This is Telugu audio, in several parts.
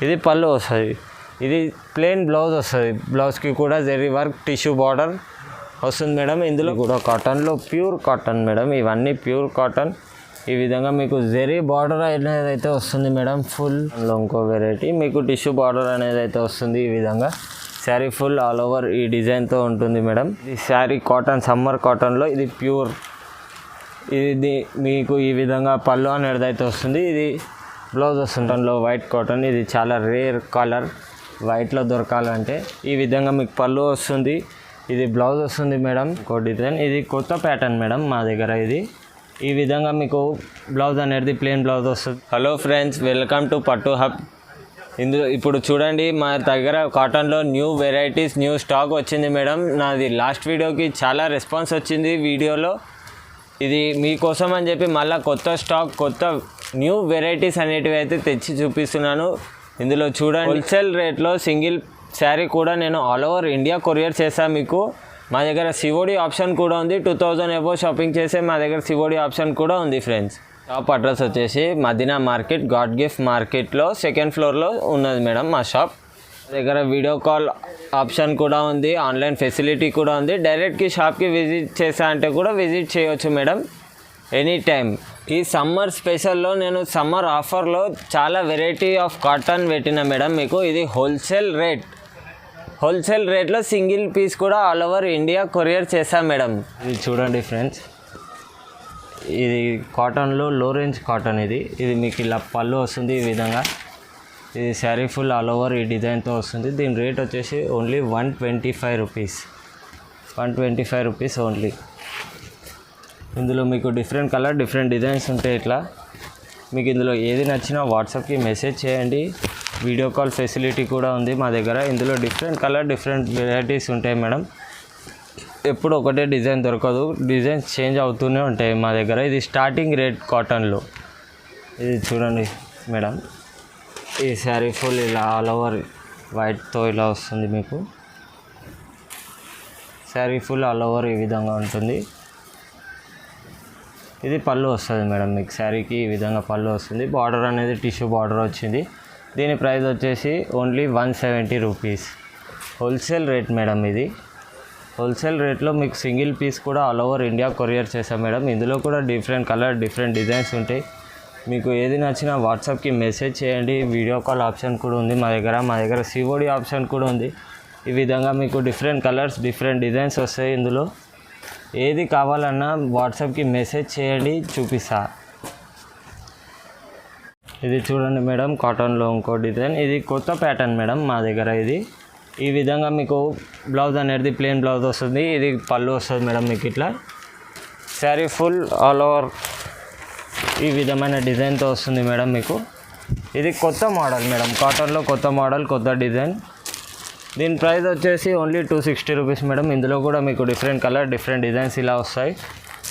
ఇది పళ్ళు వస్తుంది. ఇది ప్లెయిన్ బ్లౌజ్ వస్తుంది. బ్లౌజ్కి కూడా జరీ వర్క్ టిష్యూ బార్డర్ వస్తుంది మేడం. ఇందులో కూడా కాటన్లో ప్యూర్ కాటన్ మేడం. ఇవన్నీ ప్యూర్ కాటన్. ఈ విధంగా మీకు జరీ బార్డర్ అనేది అయితే వస్తుంది మేడం. ఫుల్ ఇంకో వెరైటీ మీకు టిష్యూ బార్డర్ అనేది అయితే వస్తుంది. ఈ విధంగా శారీ ఫుల్ ఆల్ ఓవర్ ఈ డిజైన్తో ఉంటుంది మేడం. ఇది శారీ కాటన్, సమ్మర్ కాటన్లో ఇది ప్యూర్. ఇది మీకు ఈ విధంగా పళ్ళు అనేది అయితే వస్తుంది. ఇది బ్లౌజ్ వస్తుంటంలో వైట్ కాటన్. ఇది చాలా రేర్ కలర్, వైట్లో దొరకాలంటే. ఈ విధంగా మీకు పళ్ళు వస్తుంది. ఇది బ్లౌజ్ వస్తుంది మేడం. ఇంకో డిజైన్, ఇది కొత్త ప్యాటర్న్ మేడం మా దగ్గర. ఇది ఈ విధంగా మీకు బ్లౌజ్ అనేది ప్లెయిన్ బ్లౌజ్ వస్తుంది. హలో ఫ్రెండ్స్, వెల్కమ్ టు పట్టు హబ్. ఇందులో ఇప్పుడు చూడండి, మా దగ్గర కాటన్లో న్యూ వెరైటీస్, న్యూ స్టాక్ వచ్చింది మేడం. నాది లాస్ట్ వీడియోకి చాలా రెస్పాన్స్ వచ్చింది వీడియోలో. ఇది మీకోసం అని చెప్పి మళ్ళీ కొత్త స్టాక్, కొత్త న్యూ వెరైటీస్ అనేటివి అయితే తెచ్చి చూపిస్తున్నాను. ఇందులో చూడండి, హోల్సేల్ రేట్లో సింగిల్ శారీ కూడా నేను ఆల్ ఓవర్ ఇండియా కొరియర్ చేస్తాను మీకు. మా దగ్గర సిఓడి ఆప్షన్ కూడా ఉంది. 2000 ఎబో షాపింగ్ చేసే మా దగ్గర సిఓడి ఆప్షన్ కూడా ఉంది ఫ్రెండ్స్. షాప్ అడ్రస్ వచ్చేసి మదీనా మార్కెట్, గాడ్ గిఫ్ట్ మార్కెట్లో 2nd ఫ్లోర్లో ఉన్నది మేడం మా షాప్. మా దగ్గర వీడియో కాల్ ఆప్షన్ కూడా ఉంది, ఆన్లైన్ ఫెసిలిటీ కూడా ఉంది. డైరెక్ట్కి షాప్కి విజిట్ చేసా అంటే కూడా విజిట్ చేయవచ్చు మేడం, ఎనీ టైం. ఈ సమ్మర్ స్పెషల్లో నేను సమ్మర్ ఆఫర్లో చాలా వెరైటీ ఆఫ్ కాటన్ పెట్టిన మేడం మీకు. ఇది హోల్సేల్ రేట్లో సింగిల్ పీస్ కూడా ఆల్ ఓవర్ ఇండియా కొరియర్ చేశాం మేడం. ఇది చూడండి ఫ్రెండ్స్, ఇది కాటన్లో లో రేంజ్ కాటన్. ఇది మీకు ఇలా పళ్ళు వస్తుంది. ఈ విధంగా ఇది శారీ ఫుల్ ఆల్ ఓవర్ ఈ డిజైన్తో వస్తుంది. దీని రేట్ వచ్చేసి ఓన్లీ 125 రూపీస్. 125 rupees only. ఇందులో మీకు డిఫరెంట్ కలర్, డిఫరెంట్ డిజైన్స్ ఉంటాయి. ఇట్లా మీకు ఇందులో ఏది నచ్చినా వాట్సాప్కి మెసేజ్ చేయండి. వీడియో కాల్ ఫెసిలిటీ కూడా ఉంది మా దగ్గర. ఇందులో డిఫరెంట్ కలర్, డిఫరెంట్ వెరైటీస్ ఉంటాయి మేడం. ఎప్పుడు ఒకటే డిజైన్ దొరకదు, డిజైన్స్ చేంజ్ అవుతూనే ఉంటాయి మా దగ్గర. ఇది స్టార్టింగ్ రేట్ కాటన్లో. ఇది చూడండి మేడం, ఈ శారీ ఫుల్ ఇలా ఆల్ ఓవర్ వైట్తో ఇలా వస్తుంది మీకు. శారీ ఫుల్ ఆల్ ఓవర్ ఈ విధంగా ఉంటుంది. ఇది పళ్ళు వస్తుంది మేడం మీకు. శారీకి ఈ విధంగా పళ్ళు వస్తుంది. బార్డర్ అనేది టిష్యూ బార్డర్ వచ్చింది. దీని ప్రైస్ వచ్చేసి only 170 rupees. Wholesale rate madam. ఇది హోల్సేల్ రేట్లో మీకు సింగిల్ పీస్ కూడా ఆల్ ఓవర్ ఇండియా కొరియర్ చేస్తాం మేడం. ఇందులో కూడా డిఫరెంట్ కలర్, డిఫరెంట్ డిజైన్స్ ఉంటాయి. మీకు ఏది నచ్చినా వాట్సాప్కి మెసేజ్ చేయండి. వీడియో కాల్ ఆప్షన్ కూడా ఉంది మా దగ్గర సిఓడి ఆప్షన్ కూడా ఉంది. ఈ విధంగా మీకు డిఫరెంట్ కలర్స్, డిఫరెంట్ డిజైన్స్ వస్తాయి. ఇందులో ఏది కావాలన్నా వాట్సాప్కి మెసేజ్ చేయండి, చూపిస్తా. ఇది చూడండి మేడం, కాటన్లో ఇంకో డిజైన్. ఇది కొత్త ప్యాటర్న్ మేడం మా దగ్గర. ఇది ఈ విధంగా మీకు బ్లౌజ్ అనేది ప్లెయిన్ బ్లౌజ్ వస్తుంది. ఇది పళ్ళు వస్తుంది మేడం మీకు. ఇట్లా శారీ ఫుల్ ఆల్ ఓవర్ ఈ విధమైన డిజైన్తో వస్తుంది మేడం మీకు. ఇది కొత్త మోడల్ మేడం, కాటన్లో కొత్త మోడల్, కొత్త డిజైన్. దీని ప్రైస్ వచ్చేసి ఓన్లీ 260 రూపీస్ మేడం. ఇందులో కూడా మీకు డిఫరెంట్ కలర్, డిఫరెంట్ డిజైన్స్ ఇలా వస్తాయి.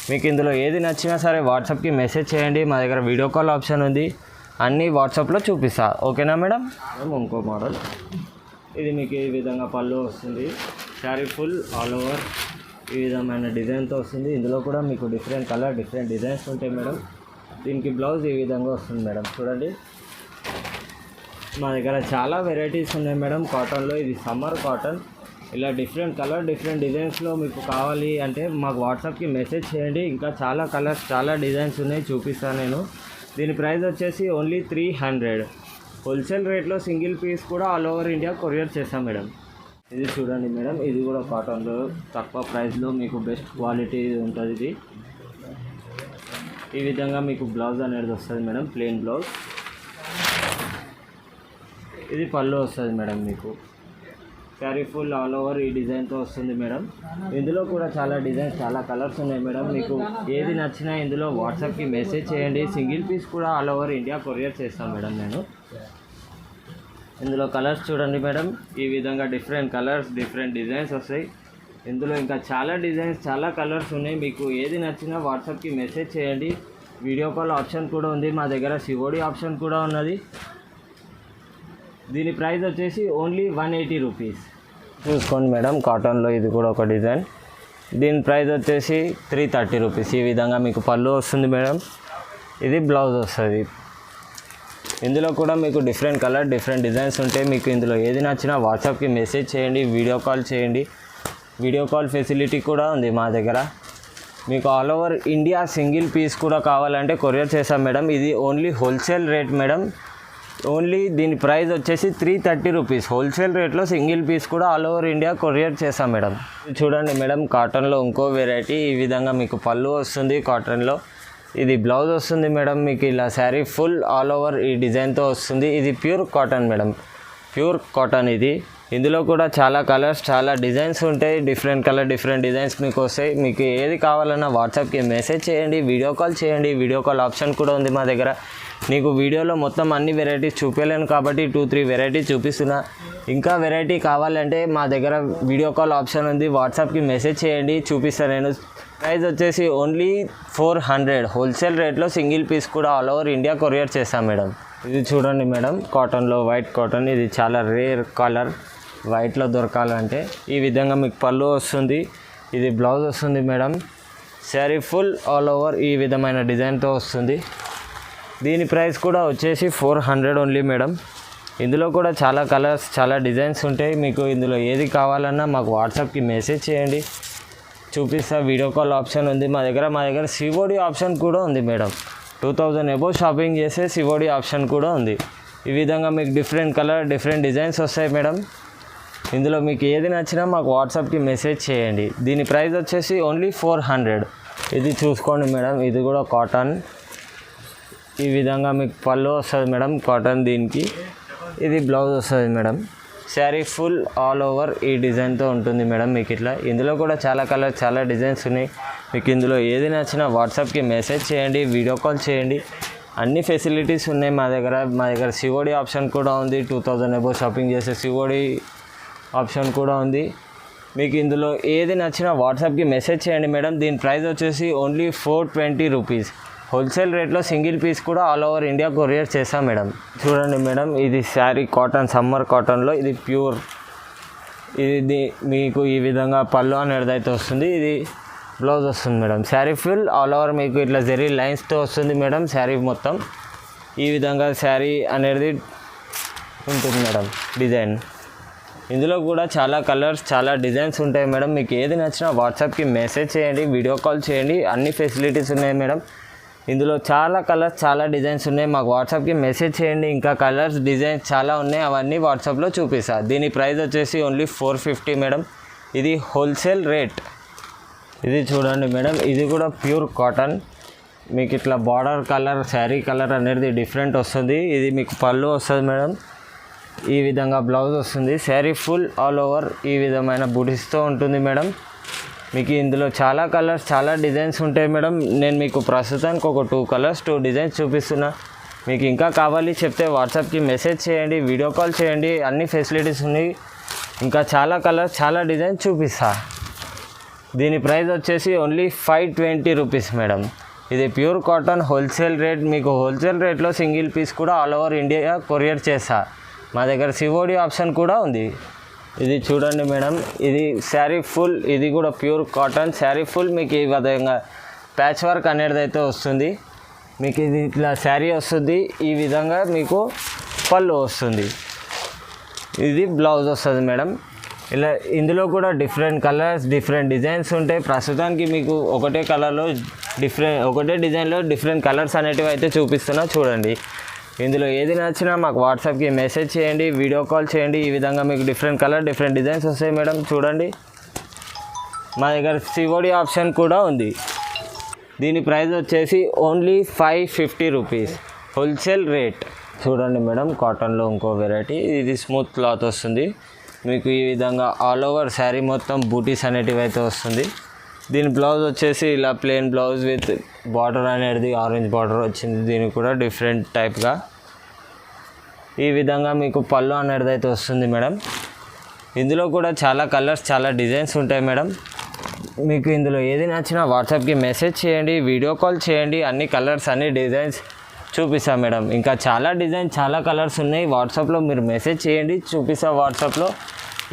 మీకు ఇందులో ఏది నచ్చినా సరే వాట్సాప్కి మెసేజ్ చేయండి. మా దగ్గర వీడియో కాల్ ఆప్షన్ ఉంది. అన్నీ వాట్సాప్లో చూపిస్తా, ఓకేనా మేడం? ఇంకో మోడల్. ఇది మీకు ఈ విధంగా పళ్ళు వస్తుంది. శారీ ఫుల్ ఆల్ ఓవర్ ఈ విధమైన డిజైన్తో వస్తుంది. ఇందులో కూడా మీకు డిఫరెంట్ కలర్, డిఫరెంట్ డిజైన్స్ ఉంటాయి మేడం. దీనికి బ్లౌజ్ ఈ విధంగా వస్తుంది మేడం. చూడండి, మా దగ్గర చాలా వెరైటీస్ ఉన్నాయి మేడం కాటన్లో. ఇది సమ్మర్ కాటన్. ఇలా డిఫరెంట్ కలర్, డిఫరెంట్ డిజైన్స్లో మీకు కావాలి అంటే మాకు వాట్సాప్కి మెసేజ్ చేయండి. ఇంకా చాలా కలర్స్, చాలా డిజైన్స్ ఉన్నాయి, చూపిస్తాను నేను. దీని ప్రైస్ వచ్చేసి ఓన్లీ 300. హోల్సేల్ రేట్లో సింగిల్ పీస్ కూడా ఆల్ ఓవర్ ఇండియా కొరియర్ చేస్తాం మేడం. ఇది చూడండి మేడం, ఇది కూడా కాటన్లో తక్కువ ప్రైస్లో మీకు బెస్ట్ క్వాలిటీ ఉంటుంది. ఇది ఈ విధంగా మీకు బ్లౌజ్ అనేది వస్తుంది మేడం, ప్లెయిన్ బ్లౌజ్. ఇది పళ్ళు వస్తుంది మేడం మీకు. శారీ ఫుల్ ఆల్ ఓవర్ ఈ డిజైన్తో వస్తుంది మేడం. ఇందులో కూడా చాలా డిజైన్స్, చాలా కలర్స్ ఉన్నాయి మేడం. మీకు ఏది నచ్చినా ఇందులో వాట్సాప్కి మెసేజ్ చేయండి. సింగిల్ పీస్ కూడా ఆల్ ఓవర్ ఇండియా కొరియర్ చేస్తాను మేడం నేను. ఇందులో కలర్స్ చూడండి మేడం, ఈ విధంగా డిఫరెంట్ కలర్స్, డిఫరెంట్ డిజైన్స్ వస్తాయి. ఇందులో ఇంకా చాలా డిజైన్స్, చాలా కలర్స్ ఉన్నాయి. మీకు ఏది నచ్చినా వాట్సాప్కి మెసేజ్ చేయండి. వీడియో కాల్ ఆప్షన్ కూడా ఉంది మా దగ్గర, సిఓడి ఆప్షన్ కూడా ఉన్నది. దీని ప్రైస్ వచ్చేసి ఓన్లీ 180 రూపీస్. చూసుకోండి మేడం, కాటన్లో ఇది కూడా ఒక డిజైన్. దీని ప్రైస్ వచ్చేసి 330 రూపీస్. ఈ విధంగా మీకు పళ్ళు వస్తుంది మేడం. ఇది బ్లౌజ్ వస్తుంది. ఇందులో కూడా మీకు డిఫరెంట్ కలర్ డిఫరెంట్ డిజైన్స్ ఉంటాయి. మీకు ఇందులో ఏది నచ్చినా వాట్సాప్కి మెసేజ్ చేయండి, వీడియో కాల్ చేయండి. వీడియో కాల్ ఫెసిలిటీ కూడా ఉంది మా దగ్గర. మీకు all over India single piece కూడా కావాలంటే కొరియర్ చేస్తాం మేడం. ఇది only wholesale rate madam. Only దీని ప్రైస్ వచ్చేసి 330 రూపీస్. హోల్సేల్ రేట్లో సింగిల్ పీస్ కూడా ఆల్ ఓవర్ ఇండియా కొరియర్ చేస్తాం మేడం. చూడండి మేడం, కాటన్లో ఇంకో వెరైటీ. ఈ విధంగా మీకు పళ్ళు వస్తుంది కాటన్లో. ఇది బ్లౌజ్ వస్తుంది మేడం. మీకు ఇలా శారీ ఫుల్ ఆల్ ఓవర్ ఈ డిజైన్తో వస్తుంది. ఇది pure cotton madam, pure cotton ఇది. ఇందులో కూడా చాలా కలర్స్ చాలా డిజైన్స్ ఉంటాయి. డిఫరెంట్ కలర్ డిఫరెంట్ డిజైన్స్ మీకు వస్తాయి. మీకు ఏది కావాలన్నా వాట్సాప్కి మెసేజ్ చేయండి, వీడియో కాల్ చేయండి. వీడియో కాల్ ఆప్షన్ కూడా ఉంది మా దగ్గర. నీకు వీడియోలో మొత్తం అన్ని వెరైటీస్ చూపించలేను కాబట్టి 2-3 వెరైటీస్ చూపిస్తున్నా. ఇంకా వెరైటీ కావాలంటే మా దగ్గర వీడియో కాల్ ఆప్షన్ ఉంది. వాట్సాప్కి మెసేజ్ చేయండి, చూపిస్తాను నేను. ప్రైస్ వచ్చేసి ఓన్లీ 400. హోల్సేల్ రేట్లో సింగిల్ పీస్ కూడా ఆల్ ఓవర్ ఇండియా కొరియర్ చేస్తాం మేడం. ఇది చూడండి మేడం, కాటన్లో వైట్ కాటన్. ఇది చాలా రేర్ కలర్. వైట్లో దొరకాలంటే ఈ విధంగా మీకు పళ్ళు వస్తుంది. ఇది బ్లౌజ్ వస్తుంది madam. Sari full all over ఈ విధమైన డిజైన్తో వస్తుంది. దీని ప్రైస్ కూడా వచ్చేసి 400 ఓన్లీ మేడం. ఇందులో కూడా చాలా కలర్స్ చాలా డిజైన్స్ ఉంటాయి. మీకు ఇందులో ఏది కావాలన్నా మాకు వాట్సాప్కి మెసేజ్ చేయండి, చూపిస్తా. వీడియో కాల్ ఆప్షన్ ఉంది మా దగ్గర. మా దగ్గర సిఓడి ఆప్షన్ కూడా ఉంది మేడం. 2000 అబోవ్ షాపింగ్ చేసే సిఓడి ఆప్షన్ కూడా ఉంది. ఈ విధంగా మీకు డిఫరెంట్ కలర్ డిఫరెంట్ డిజైన్స్ వస్తాయి మేడం. ఇందులో మీకు ఏది నచ్చినా మాకు వాట్సాప్కి మెసేజ్ చేయండి. దీని ప్రైస్ వచ్చేసి ఓన్లీ 400. ఇది చూసుకోండి మేడం, ఇది కూడా కాటన్. ఈ విధంగా మీకు పళ్ళు వస్తుంది మేడం కాటన్. దీనికి ఇది బ్లౌజ్ వస్తుంది madam. Sari full all over ఈ డిజైన్తో ఉంటుంది మేడం మీకు ఇట్లా. ఇందులో కూడా చాలా కలర్ చాలా డిజైన్స్ ఉన్నాయి. మీకు ఇందులో ఏది నచ్చినా వాట్సాప్కి మెసేజ్ చేయండి, వీడియో కాల్ చేయండి. అన్ని ఫెసిలిటీస్ ఉన్నాయి మా దగ్గర. మా దగ్గర సిఓడి ఆప్షన్ కూడా ఉంది. 2000 అబోవ్ షాపింగ్ చేసే సిఓడి ఆప్షన్ కూడా ఉంది. మీకు ఇందులో ఏది నచ్చినా వాట్సాప్కి మెసేజ్ చేయండి మేడం. దీని ప్రైస్ వచ్చేసి ఓన్లీ 420 రూపీస్. హోల్సేల్ రేట్లో సింగిల్ పీస్ కూడా ఆల్ ఓవర్ ఇండియా కొరియర్ చేస్తాం మేడం. చూడండి మేడం, ఇది శారీ కాటన్ సమ్మర్ కాటన్లో. ఇది ప్యూర్. ఇది మీకు ఈ విధంగా పళ్ళు అనేది అయితే వస్తుంది. ఇది బ్లౌజ్ వస్తుంది madam. Sari full all over మీకు ఇట్లా జరీ లైన్స్తో వస్తుంది మేడం. శారీ మొత్తం ఈ విధంగా శారీ అనేది ఉంటుంది మేడం డిజైన్. ఇందులో కూడా చాలా కలర్స్ చాలా డిజైన్స్ ఉంటాయి మేడం. మీకు ఏది నచ్చినా వాట్సాప్కి మెసేజ్ చేయండి, వీడియో కాల్ చేయండి. అన్ని ఫెసిలిటీస్ ఉన్నాయి మేడం. ఇందులో చాలా కలర్స్ చాలా డిజైన్స్ ఉన్నాయి. మాకు వాట్సాప్కి మెసేజ్ చేయండి. ఇంకా కలర్స్ డిజైన్స్ చాలా ఉన్నాయి, అవన్నీ వాట్సాప్లో చూపిస్తా. దీని ప్రైస్ వచ్చేసి ఓన్లీ 450 మేడం. ఇది హోల్సేల్ రేట్. ఇది చూడండి మేడం, ఇది కూడా ప్యూర్ కాటన్. మీకు ఇట్లా బార్డర్ కలర్ శారీ కలర్ అనేది డిఫరెంట్ వస్తుంది. ఇది మీకు పళ్ళు వస్తుంది మేడం. ఈ విధంగా బ్లౌజ్ వస్తుంది. శారీ ఫుల్ ఆల్ ఓవర్ ఈ విధమైన బుటీస్తో ఉంటుంది మేడం. మీకు ఇందులో చాలా కలర్స్ చాలా డిజైన్స్ ఉంటాయి మేడం. నేను మీకు ప్రస్తుతానికి ఒక 2 కలర్స్ 2 డిజైన్స్ చూపిస్తున్నా. మీకు ఇంకా కావాలి చెప్తే వాట్సాప్కి మెసేజ్ చేయండి, వీడియో కాల్ చేయండి. అన్ని ఫెసిలిటీస్ ఉన్నాయి. ఇంకా చాలా కలర్స్ చాలా డిజైన్స్ చూపిస్తా. దీని ప్రైస్ వచ్చేసి ఓన్లీ 520 రూపీస్ మేడం. ఇది ప్యూర్ కాటన్ హోల్సేల్ రేట్. మీకు హోల్సేల్ రేట్లో సింగిల్ పీస్ కూడా ఆల్ ఓవర్ ఇండియా కొరియర్ చేస్తా. మా దగ్గర సిఓడి ఆప్షన్ కూడా ఉంది. ఇది చూడండి మేడం, ఇది శారీ ఫుల్. ఇది కూడా ప్యూర్ కాటన్. శారీ ఫుల్ మీకు ఈ విధంగా ప్యాచ్ వర్క్ అనేది అయితే వస్తుంది. మీకు ఇది ఇట్లా శారీ వస్తుంది. ఈ విధంగా మీకు పళ్ళు వస్తుంది. ఇది బ్లౌజ్ వస్తుంది మేడం. ఇలా ఇందులో కూడా డిఫరెంట్ కలర్స్ డిఫరెంట్ డిజైన్స్ ఉంటాయి. ప్రస్తుతానికి మీకు ఒకటే కలర్లో ఒకటే డిజైన్లో డిఫరెంట్ కలర్స్ అనేటివి అయితే చూపిస్తున్నా. చూడండి, ఇందులో ఏది నచ్చినా మాకు వాట్సాప్కి మెసేజ్ చేయండి, వీడియో కాల్ చేయండి. ఈ విధంగా మీకు డిఫరెంట్ కలర్ డిఫరెంట్ డిజైన్స్ వస్తాయి మేడం. చూడండి, మా దగ్గర సిఓడి ఆప్షన్ కూడా ఉంది. దీని ప్రైస్ వచ్చేసి ఓన్లీ 550 రూపీస్ హోల్సేల్ రేట్. చూడండి మేడం, కాటన్లో ఇంకో వెరైటీ. ఇది స్మూత్ క్లాత్ వస్తుంది. మీకు ఈ విధంగా ఆల్ ఓవర్ శారీ మొత్తం బూటీస్ అనేటివి అయితే వస్తుంది. దీని బ్లౌజ్ వచ్చేసి ఇలా ప్లెయిన్ బ్లౌజ్ విత్ బార్డర్ అనేది ఆరెంజ్ బార్డర్ వచ్చింది. దీనికి కూడా డిఫరెంట్ టైప్గా ఈ విధంగా మీకు పళ్ళు అనేది అయితే వస్తుంది మేడం. ఇందులో కూడా చాలా కలర్స్ చాలా డిజైన్స్ ఉంటాయి మేడం. మీకు ఇందులో ఏది నచ్చినా వాట్సాప్కి మెసేజ్ చేయండి, వీడియో కాల్ చేయండి. అన్ని కలర్స్ అన్ని డిజైన్స్ చూపిస్తాం మేడం. ఇంకా చాలా డిజైన్ చాలా కలర్స్ ఉన్నాయి. వాట్సాప్లో మీరు మెసేజ్ చేయండి, చూపిస్తా వాట్సాప్లో.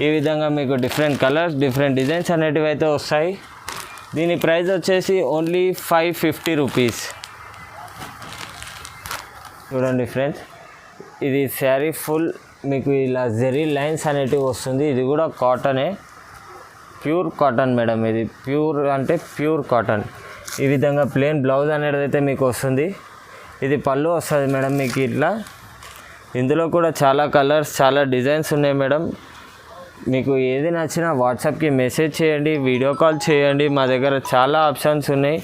ఈ విధంగా మీకు డిఫరెంట్ కలర్స్ డిఫరెంట్ డిజైన్స్ అనేటివి అయితే వస్తాయి. దీని ప్రైస్ వచ్చేసి ఓన్లీ 550 రూపీస్. చూడండి ఫ్రెండ్స్, ఇది శారీ ఫుల్ మీకు ఇలా జెరీ లైన్స్ అనేటివి వస్తుంది. ఇది కూడా కాటనే, ప్యూర్ కాటన్ మేడం. ఇది ప్యూర్ అంటే ప్యూర్ కాటన్. ఈ విధంగా ప్లెయిన్ బ్లౌజ్ అనేది అయితే మీకు వస్తుంది. ఇది పళ్ళు వస్తుంది మేడం మీకు ఇట్లా. ఇందులో కూడా చాలా కలర్స్, చాలా డిజైన్స్ ఉన్నాయి మేడం. మీకు ఏది నచ్చినా వాట్సాప్కి మెసేజ్ చేయండి, వీడియో కాల్ చేయండి. మా దగ్గర చాలా ఆప్షన్స్ ఉన్నాయి.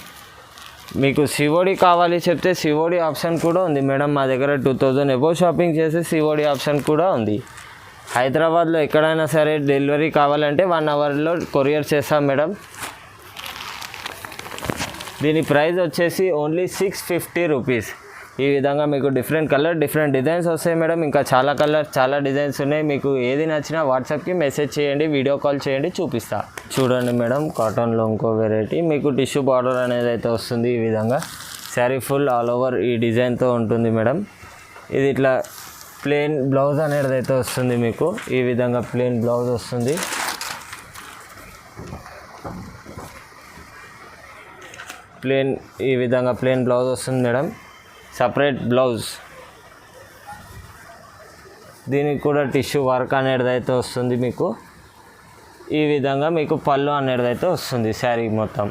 మీకు సిఓడి కావాలి చెప్తే సిఓడి ఆప్షన్ కూడా ఉంది మేడం. మా దగ్గర 2000 ఎబో షాపింగ్ చేసి సిఓడి ఆప్షన్ కూడా ఉంది. హైదరాబాద్లో ఎక్కడైనా సరే డెలివరీ కావాలంటే 1 అవర్లో కొరియర్ చేస్తాం మేడం. దీని ప్రైస్ వచ్చేసి ఓన్లీ 650 రూపీస్. ఈ విధంగా మీకు డిఫరెంట్ కలర్, డిఫరెంట్ డిజైన్స్ వస్తాయి మేడం. ఇంకా చాలా కలర్స్, చాలా డిజైన్స్ ఉన్నాయి. మీకు ఏది నచ్చినా వాట్సాప్కి మెసేజ్ చేయండి, వీడియో కాల్ చేయండి, చూపిస్తా. చూడండి మేడం, కాటన్లో ఇంకో వెరైటీ మీకు టిష్యూ బార్డర్ అనేది అయితే వస్తుంది. ఈ విధంగా శారీ ఫుల్ ఆల్ ఓవర్ ఈ డిజైన్తో ఉంటుంది మేడం. ఇది ఇట్లా ప్లెయిన్ బ్లౌజ్ అనేది అయితే వస్తుంది మీకు. ఈ విధంగా ప్లెయిన్ బ్లౌజ్ వస్తుంది. ఈ విధంగా ప్లెయిన్ బ్లౌజ్ వస్తుంది మేడం. సపరేట్ బ్లౌజ్, దీనికి కూడా టిష్యూ వర్క్ అనేది అయితే వస్తుంది మీకు. ఈ విధంగా మీకు పళ్ళు అనేది అయితే వస్తుంది శారీ మొత్తం.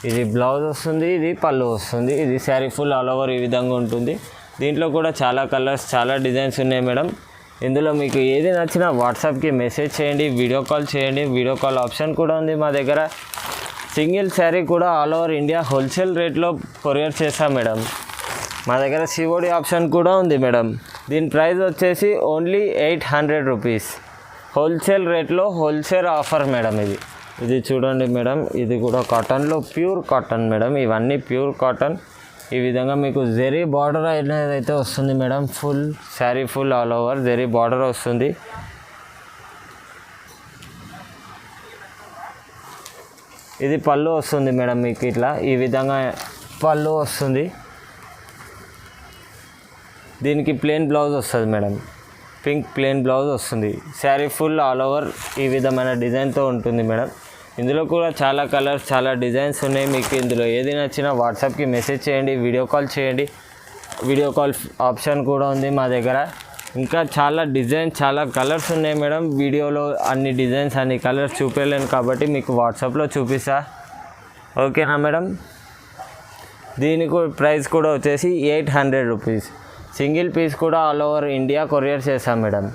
ఇది బ్లౌజ్ వస్తుంది, ఇది పళ్ళు వస్తుంది. ఇది శారీ ఫుల్ ఆల్ ఓవర్ ఈ విధంగా ఉంటుంది. దీంట్లో కూడా చాలా కలర్స్, చాలా డిజైన్స్ ఉన్నాయి మేడం. ఇందులో మీకు ఏది నచ్చినా వాట్సాప్కి మెసేజ్ చేయండి, వీడియో కాల్ చేయండి. వీడియో కాల్ ఆప్షన్ కూడా ఉంది మా దగ్గర. సింగిల్ శారీ కూడా ఆల్ ఓవర్ ఇండియా హోల్సేల్ రేట్లో కొరియర్ చేస్తాం మేడం. మా దగ్గర సిఓడి ఆప్షన్ కూడా ఉంది మేడం. దీని ప్రైస్ వచ్చేసి ఓన్లీ 800 రూపీస్. హోల్సేల్ రేట్లో హోల్సేల్ ఆఫర్ మేడం. ఇది చూడండి మేడం, ఇది కూడా కాటన్లో ప్యూర్ కాటన్ మేడం. ఇవన్నీ ప్యూర్ కాటన్. ఈ విధంగా మీకు జెరీ బార్డర్ అనేది అయితే వస్తుంది madam. Full sari full all over zari border వస్తుంది. ఇది పళ్ళు వస్తుంది మేడం మీకు ఇట్లా. ఈ విధంగా పళ్ళు వస్తుంది. దీనికి ప్లెయిన్ బ్లౌజ్ వస్తుంది మేడం. పింక్ ప్లెయిన్ బ్లౌజ్ వస్తుంది. శారీ ఫుల్ ఆల్ ఓవర్ ఈ విధమైన డిజైన్తో ఉంటుంది మేడం. ఇందులో కూడా చాలా కలర్స్, చాలా డిజైన్స్ ఉన్నాయి. మీకు ఇందులో ఏది నచ్చినా వాట్సాప్కి మెసేజ్ చేయండి, వీడియో కాల్ చేయండి. వీడియో కాల్ ఆప్షన్ కూడా ఉంది మా దగ్గర. ఇంకా చాలా డిజైన్స్, చాలా కలర్స్ ఉన్నాయి మేడం. వీడియోలో అన్ని డిజైన్స్, అన్ని కలర్స్ చూపించలేను కాబట్టి మీకు వాట్సాప్లో చూపిస్తా. ఓకేనా మేడం? దీనికి ప్రైస్ కూడా వచ్చేసి 800 రూపీస్. సింగిల్ పీస్ కూడా ఆల్ ఓవర్ ఇండియా కొరియర్ చేస్తాం మేడం.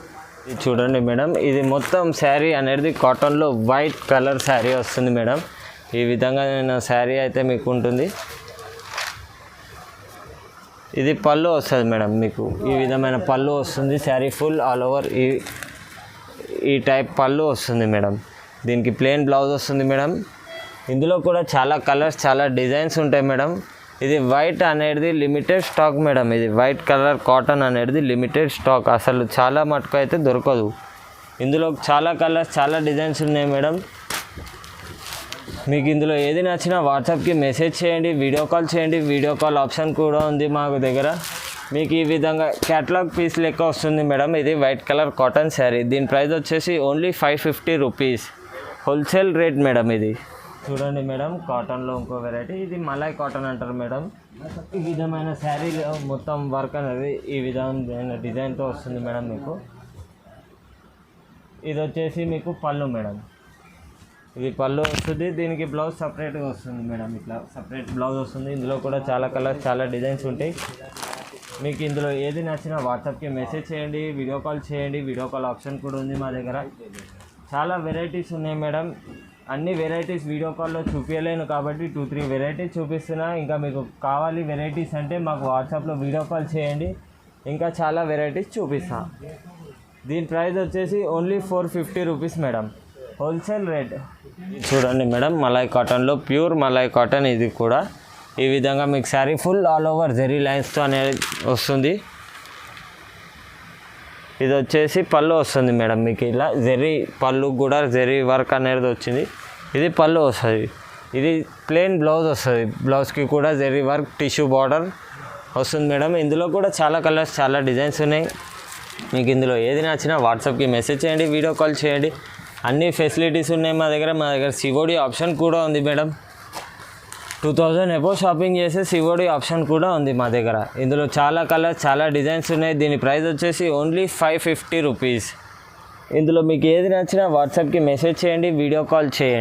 ఇది చూడండి మేడం, ఇది మొత్తం శారీ అనేది కాటన్లో వైట్ కలర్ శారీ వస్తుంది మేడం. ఈ విధంగా శారీ అయితే మీకు ఉంటుంది. ఇది పళ్ళు వస్తుంది మేడం మీకు. ఈ విధమైన పళ్ళు వస్తుంది. శారీ ఫుల్ ఆల్ ఓవర్ ఈ టైప్ పళ్ళు వస్తుంది మేడం. దీనికి ప్లెయిన్ బ్లౌజ్ వస్తుంది మేడం. ఇందులో కూడా చాలా కలర్స్, చాలా డిజైన్స్ ఉంటాయి మేడం. ఇది వైట్ అనేది లిమిటెడ్ స్టాక్ మేడం. ఇది వైట్ కలర్ కాటన్ అనేది లిమిటెడ్ స్టాక్. అసలు చాలా మటుకు అయితే దొరకదు. ఇందులో చాలా కలర్స్, చాలా డిజైన్స్ ఉన్నాయి మేడం. మీకు ఇందులో ఏది నచ్చినా వాట్సాప్కి మెసేజ్ చేయండి, వీడియో కాల్ చేయండి. వీడియో కాల్ ఆప్షన్ కూడా ఉంది మా దగ్గర. మీకు ఈ విధంగా క్యాటలాగ్ పీస్ లెక్క వస్తుంది మేడం. ఇది వైట్ కలర్ కాటన్ శారీ. దీని ప్రైస్ వచ్చేసి only 550 rupees. Wholesale rate madam. ఇది చూడండి మేడం, కాటన్లో ఇంకో వెరైటీ. ఇది మలై కాటన్ అంటారు మేడం. ఈ విధమైన శారీలో మొత్తం వర్క్ అనేది ఈ విధమైన డిజైన్తో వస్తుంది మేడం మీకు. ఇది వచ్చేసి మీకు పళ్ళు మేడం. ఇది పళ్ళు వస్తుంది. దీనికి బ్లౌజ్ సపరేట్గా వస్తుంది మేడం. ఇట్లా సపరేట్ బ్లౌజ్ వస్తుంది. ఇందులో కూడా చాలా కలర్స్, చాలా డిజైన్స్ ఉంటాయి. మీకు ఇందులో ఏది నచ్చినా వాట్సాప్కి మెసేజ్ చేయండి, వీడియో కాల్ చేయండి. వీడియో కాల్ ఆప్షన్ కూడా ఉంది మా దగ్గర. చాలా వెరైటీస్ ఉన్నాయి మేడం. అన్ని వెరైటీస్ వీడియో కాల్లో చూపించలేను కాబట్టి 2-3 వెరైటీస్ చూపిస్తున్నా. ఇంకా మీకు కావాలి వెరైటీస్ అంటే మాకు వాట్సాప్లో వీడియో కాల్ చేయండి, ఇంకా చాలా వెరైటీస్ చూపిస్తా. దీని ప్రైస్ వచ్చేసి only 450 rupees madam. Wholesale rate. చూడండి మేడం, మలై కాటన్లో ప్యూర్ మలై కాటన్. ఇది కూడా ఈ విధంగా మీకు sari full all over zari లైన్స్తో అనేది వస్తుంది. ఇది వచ్చేసి పళ్ళు వస్తుంది మేడం మీకు. ఇలా జెరీ పళ్ళు కూడా జెరీ వర్క్ అనేది వచ్చింది. ఇది పళ్ళు వస్తుంది. ఇది ప్లెయిన్ బ్లౌజ్ వస్తుంది. బ్లౌజ్కి కూడా జెరీ వర్క్ టిష్యూ బార్డర్ వస్తుంది మేడం. ఇందులో కూడా చాలా కలర్స్, చాలా డిజైన్స్ ఉన్నాయి. మీకు ఇందులో ఏది నచ్చినా వాట్సాప్కి మెసేజ్ చేయండి, వీడియో కాల్ చేయండి. అన్ని ఫెసిలిటీస్ ఉన్నాయి మా దగ్గర. సిఓడి ఆప్షన్ కూడా ఉంది మేడం. 2000 అబోవ్ షాపింగ్ చేసే సిఓడి ఆప్షన్ కూడా ఉంది మా దగ్గర. ఇందులో చాలా కలర్స్, చాలా డిజైన్స్ ఉన్నాయి. దీని ప్రైస్ వచ్చేసి ఓన్లీ 550 రూపీస్. ఇందులో మీకు ఏది నచ్చినా వాట్సాప్కి మెసేజ్ చేయండి, వీడియో కాల్ చేయండి.